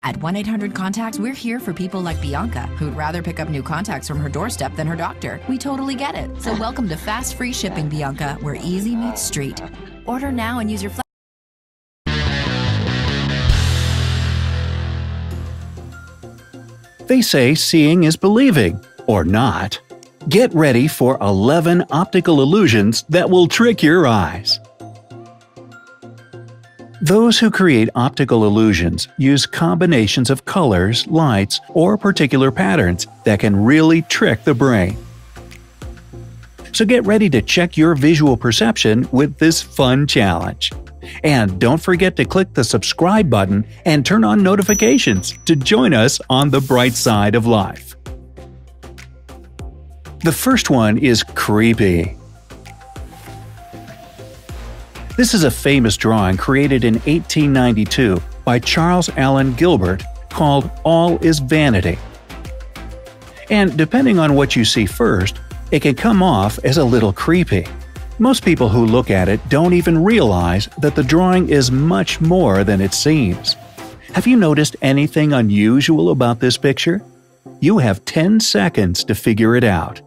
At 1-800-CONTACTS, we're here for people like Bianca, who'd rather pick up new contacts from her doorstep than her doctor. We totally get it. So welcome to Fast Free Shipping, Bianca, where easy meets street. Order now and use your They say seeing is believing, or not. Get ready for 11 optical illusions that will trick your eyes. Those who create optical illusions use combinations of colors, lights, or particular patterns that can really trick the brain. So get ready to check your visual perception with this fun challenge. And don't forget to click the subscribe button and turn on notifications to join us on the bright side of life. The first one is creepy. This is a famous drawing created in 1892 by Charles Allen Gilbert called All is Vanity. And depending on what you see first, it can come off as a little creepy. Most people who look at it don't even realize that the drawing is much more than it seems. Have you noticed anything unusual about this picture? You have 10 seconds to figure it out.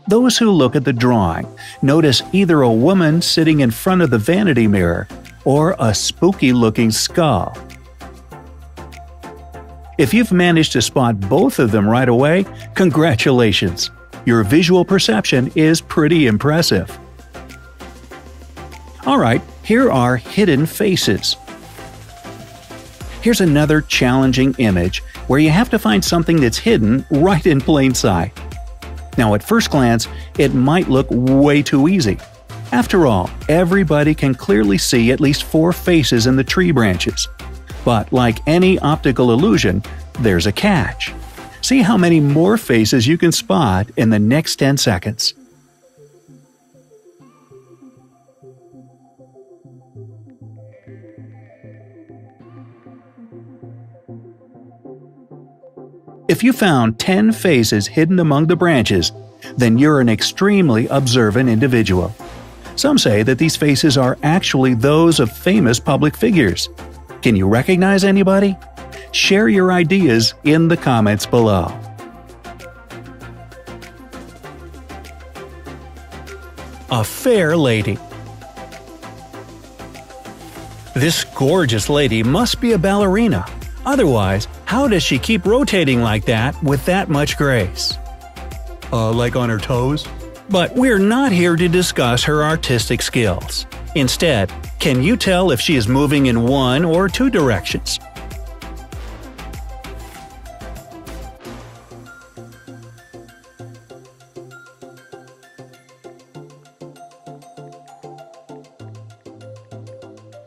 Those who look at the drawing notice either a woman sitting in front of the vanity mirror or a spooky-looking skull. If you've managed to spot both of them right away, congratulations! Your visual perception is pretty impressive. Alright, here are hidden faces. Here's another challenging image where you have to find something that's hidden right in plain sight. Now at first glance, it might look way too easy. After all, everybody can clearly see at least 4 faces in the tree branches. But like any optical illusion, there's a catch. See how many more faces you can spot in the next 10 seconds. If you found 10 faces hidden among the branches, then you're an extremely observant individual. Some say that these faces are actually those of famous public figures. Can you recognize anybody? Share your ideas in the comments below. A fair lady. This gorgeous lady must be a ballerina. Otherwise, how does she keep rotating like that with that much grace? Like on her toes? But we're not here to discuss her artistic skills. Instead, can you tell if she is moving in one or two directions?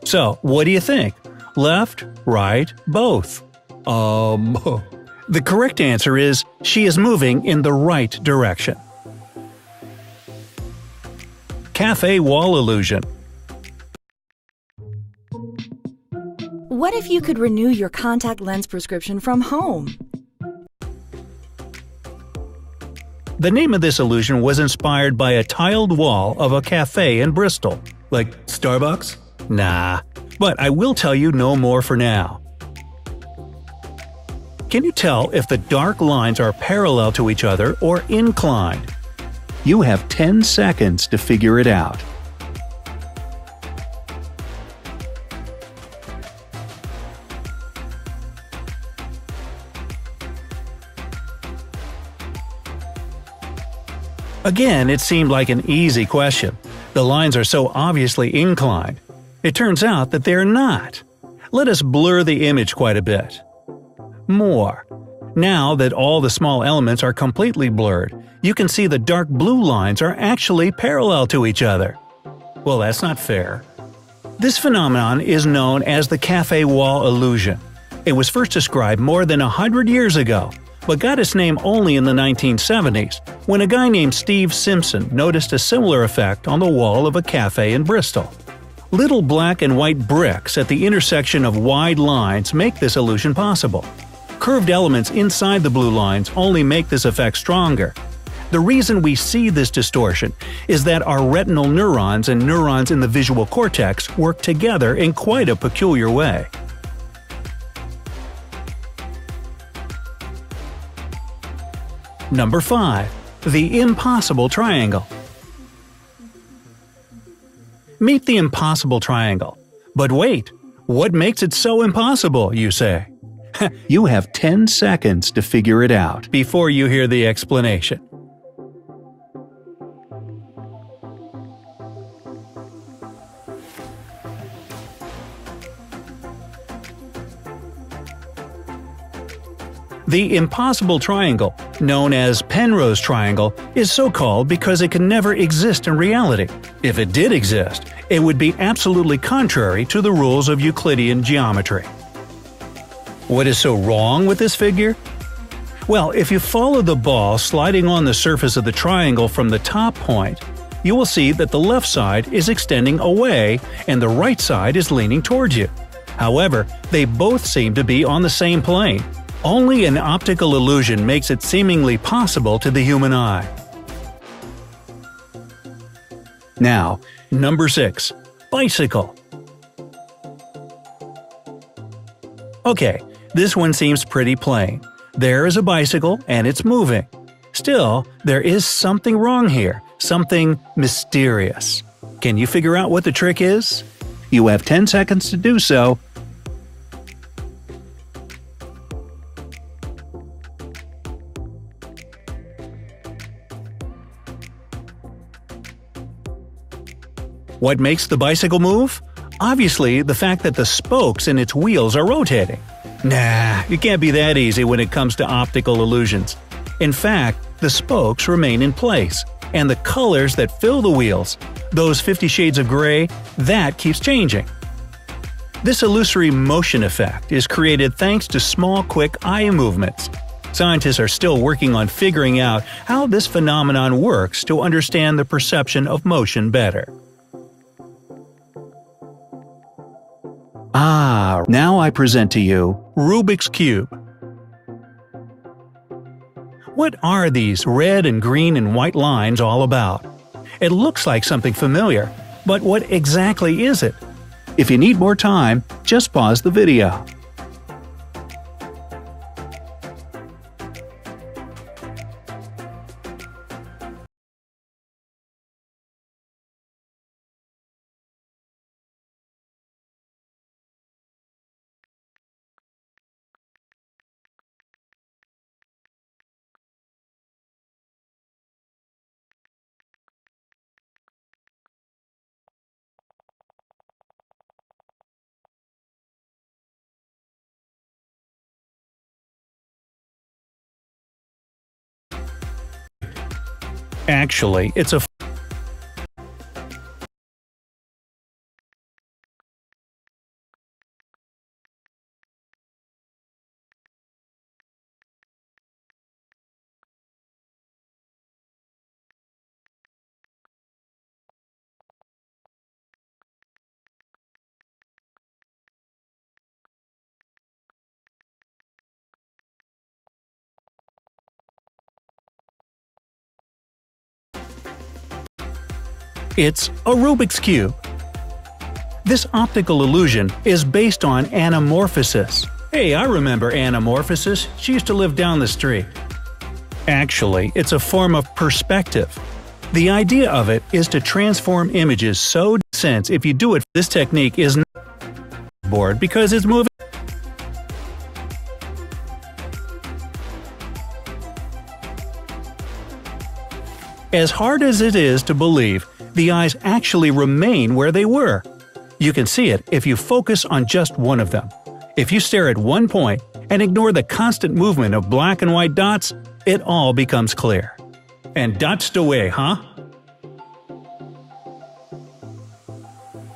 So, what do you think? Left, right, both? The correct answer is she is moving in the right direction. Cafe wall illusion. What if you could renew your contact lens prescription from home? The name of this illusion was inspired by a tiled wall of a cafe in Bristol. Like Starbucks? Nah. But I will tell you no more for now. Can you tell if the dark lines are parallel to each other or inclined? You have 10 seconds to figure it out. Again, it seemed like an easy question. The lines are so obviously inclined. It turns out that they're not. Let us blur the image quite a bit. More. Now that all the small elements are completely blurred, you can see the dark blue lines are actually parallel to each other. Well, that's not fair. This phenomenon is known as the cafe wall illusion. It was first described more than 100 years ago, but got its name only in the 1970s, when a guy named Steve Simpson noticed a similar effect on the wall of a cafe in Bristol. Little black and white bricks at the intersection of wide lines make this illusion possible. Curved elements inside the blue lines only make this effect stronger. The reason we see this distortion is that our retinal neurons and neurons in the visual cortex work together in quite a peculiar way. Number 5. The impossible triangle. Meet the impossible triangle. But wait, what makes it so impossible, you say? You have 10 seconds to figure it out before you hear the explanation. The impossible triangle, known as Penrose triangle, is so called because it can never exist in reality. If it did exist, it would be absolutely contrary to the rules of Euclidean geometry. What is so wrong with this figure? Well, if you follow the ball sliding on the surface of the triangle from the top point, you will see that the left side is extending away and the right side is leaning towards you. However, they both seem to be on the same plane. Only an optical illusion makes it seemingly possible to the human eye. Now, number 6. Bicycle. Okay, this one seems pretty plain. There is a bicycle and it's moving. Still, there is something wrong here, something mysterious. Can you figure out what the trick is? You have 10 seconds to do so. What makes the bicycle move? Obviously, the fact that the spokes in its wheels are rotating. Nah, it can't be that easy when it comes to optical illusions. In fact, the spokes remain in place, and the colors that fill the wheels, those 50 shades of gray, that keeps changing. This illusory motion effect is created thanks to small, quick eye movements. Scientists are still working on figuring out how this phenomenon works to understand the perception of motion better. Now I present to you Rubik's Cube. What are these red and green and white lines all about? It looks like something familiar, but what exactly is it? If you need more time, just pause the video. Actually, it's a It's a Rubik's Cube. This optical illusion is based on anamorphosis. Hey, I remember anamorphosis. She used to live down the street. Actually, it's a form of perspective. The idea of it is to transform images so since if you do it, this technique is not bored because it's moving. As hard as it is to believe, the eyes actually remain where they were. You can see it if you focus on just one of them. If you stare at one point and ignore the constant movement of black and white dots, it all becomes clear. And dots away, huh?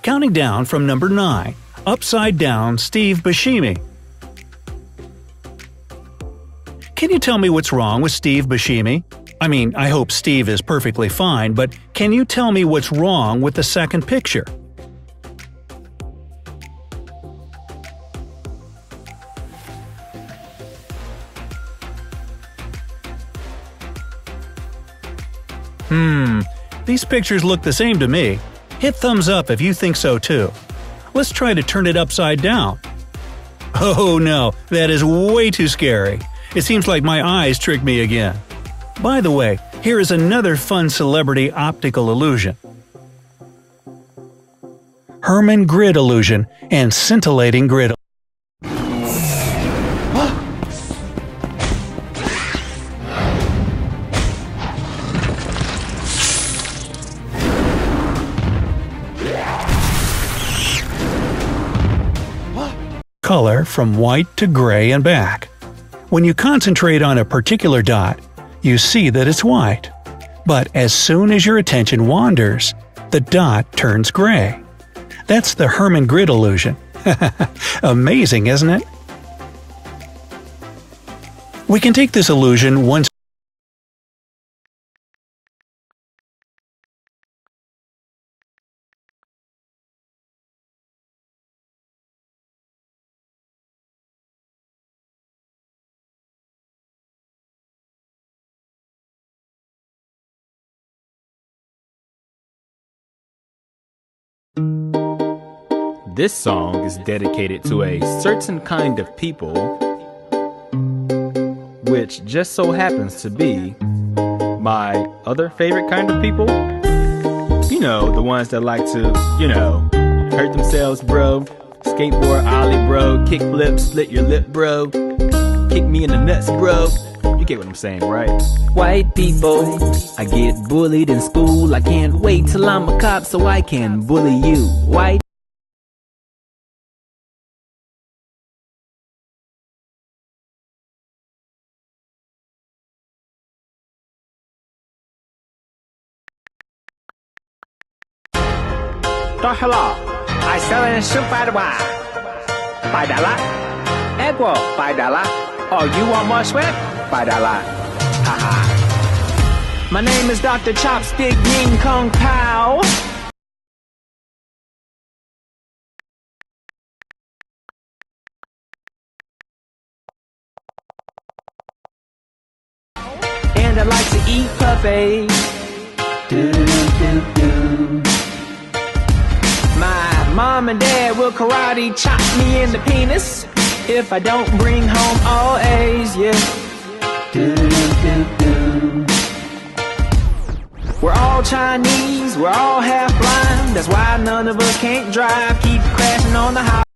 Counting down from number 9, Upside Down Steve Buscemi. Can you tell me what's wrong with Steve Buscemi? I mean, I hope Steve is perfectly fine, but can you tell me what's wrong with the second picture? These pictures look the same to me. Hit thumbs up if you think so too. Let's try to turn it upside down. Oh no, that is way too scary. It seems like my eyes tricked me again. By the way, here is another fun celebrity optical illusion. Herman grid illusion and scintillating grid. Color from white to gray and back. When you concentrate on a particular dot, you see that it's white. But as soon as your attention wanders, the dot turns gray. That's the Herman grid illusion. Amazing, isn't it? We can take this illusion one. This song is dedicated to a certain kind of people, which just so happens to be my other favorite kind of people. You know, the ones that like to, hurt themselves, bro. Skateboard ollie, bro. Kickflip, split your lip, bro. Kick me in the nuts, bro. You get what I'm saying, right? White people, I get bullied in school. I can't wait till I'm a cop so I can bully you. White. Đó hello, I sell in super $5. Equal $5. Oh, you want more sweat? $5. Haha. My name is Dr. Chopstick Ying Kong Pao. And I like to eat puppies. My mom and dad will karate chop me in the penis if I don't bring home all A's, yeah. We're all Chinese, we're all half blind. That's why none of us can't drive. Keep crashing on the highway.